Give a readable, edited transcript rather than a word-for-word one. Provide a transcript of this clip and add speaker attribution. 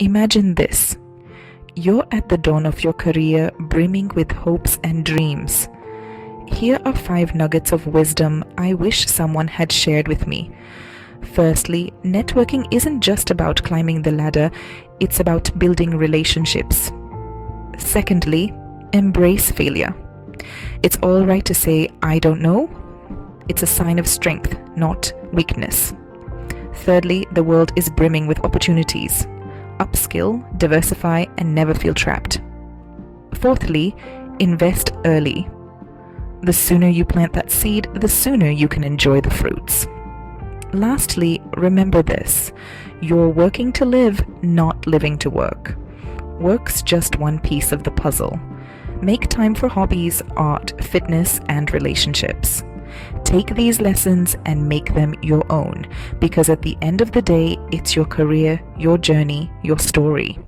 Speaker 1: Imagine this. You're at the dawn of your career, brimming with hopes and dreams. Here are 5 nuggets of wisdom I wish someone had shared with me. Firstly, networking isn't just about climbing the ladder, it's about building relationships. Secondly, embrace failure. It's all right to say, I don't know. It's a sign of strength, not weakness. Thirdly, the world is brimming with opportunities. Upskill, diversify, and never feel trapped. Fourthly, invest early. The sooner you plant that seed, the sooner you can enjoy the fruits. Lastly, remember this. You're working to live, not living to work. Work's just one piece of the puzzle. Make time for hobbies, art, fitness, and relationships. Take these lessons and make them your own, because at the end of the day, it's your career, your journey, your story.